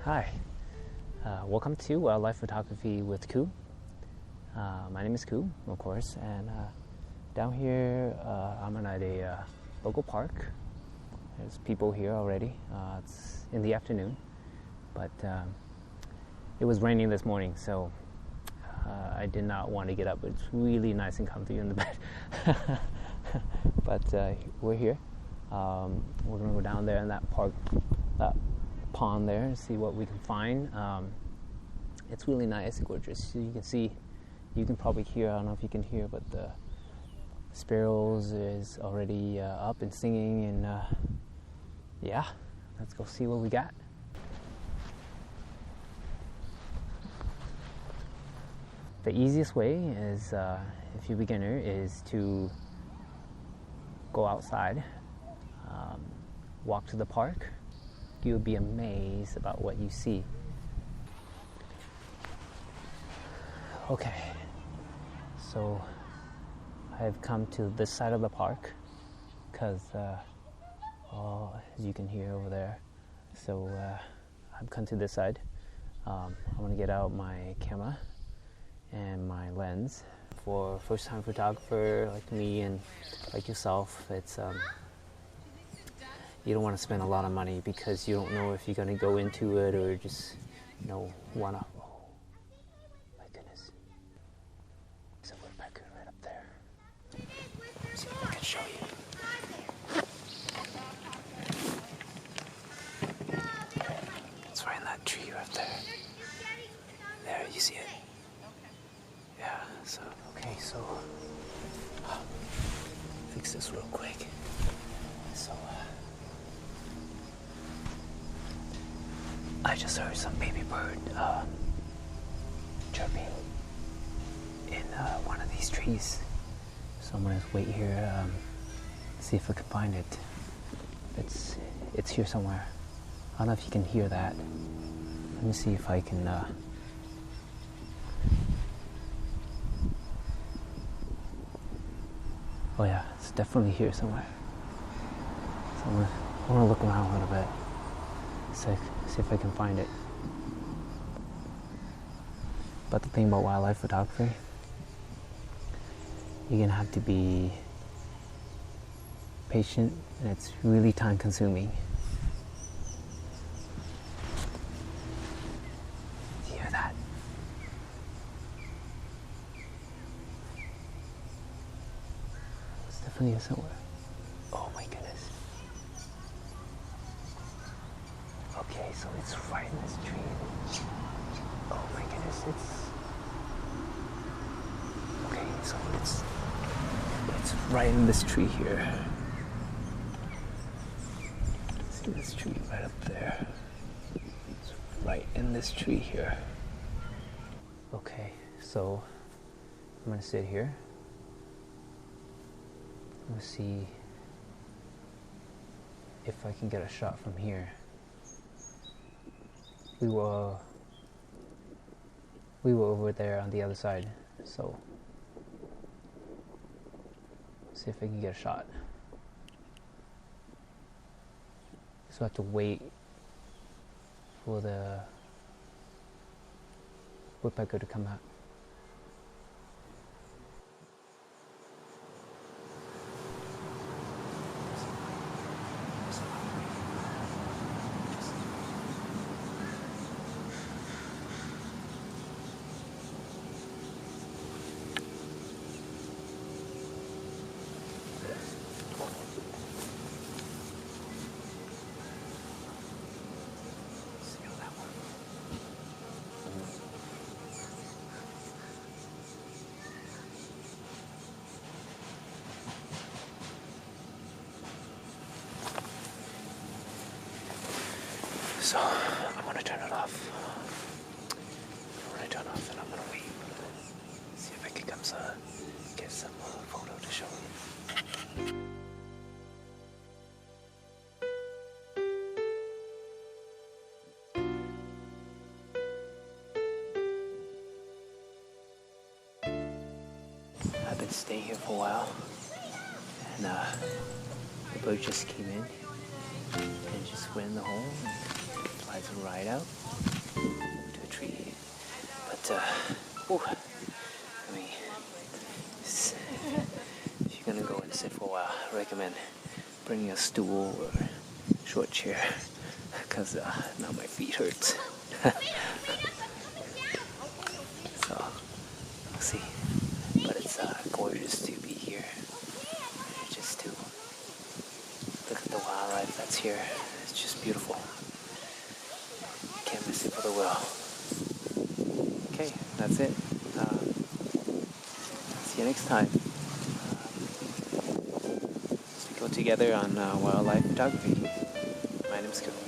Hi, welcome to Wildlife Photography with Ku. My name is Ku, of course, and down here I'm at a local park. There's people here already. It's in the afternoon, but it was raining this morning, so I did not want to get up. It's really nice and comfy in the bed. But we're here. We're gonna go down there in that park, that pond there, and see what we can find. It's really nice and gorgeous. So you can see, you can probably hear, I don't know if you can hear, but the sparrows is already up and singing, and yeah, let's go see what we got. The easiest way is, if you're a beginner, is to go outside, walk to the park. You'll be amazed about what you see. Okay, so I've come to this side of the park because, as you can hear over there, so I've come to this side. I'm gonna get out my camera and my lens. For first-time photographer like me and like yourself, it's you don't want to spend a lot of money because you don't know if you're going to go into it or just, you know, want to. Oh, my goodness. There's a woodpecker right up there. Let's see if I can show you. It's right in that tree right there. There, you see it? Yeah, so, okay, so, fix this real quick. So, I just heard some baby bird chirping in one of these trees. So I'm gonna wait here, see if I can find it. It's here somewhere. I don't know if you can hear that. Let me see if I can. Oh yeah, it's definitely here somewhere. So I'm gonna look around a little bit. See if I can find it. But the thing about wildlife photography, you're gonna have to be patient, and it's really time consuming. Do you hear that? It's definitely here somewhere. Oh my goodness. Okay, so it's right in this tree. Oh my goodness, okay, so it's right in this tree here. See this tree right up there? It's right in this tree here. Okay, so I'm gonna sit here. I'm gonna see if I can get a shot from here. We were over there on the other side, so see if I can get a shot. So I have to wait for the woodpecker to come out. So I'm gonna turn it off. I'm gonna turn off and I'm gonna wait. See if I can get some photo to show you. I've been staying here for a while, and the bird just came in and just went in the hole and decides to ride out to a tree. But I mean, if you're gonna go and sit for a while, I recommend bringing a stool or short chair, because now my feet hurt. So we'll see. But it's gorgeous to be here. Just to look at the wildlife that's here. It's just beautiful. Can't miss it for the world. Okay, that's it. See you next time. Let's go together on wildlife photography. My name's Canon.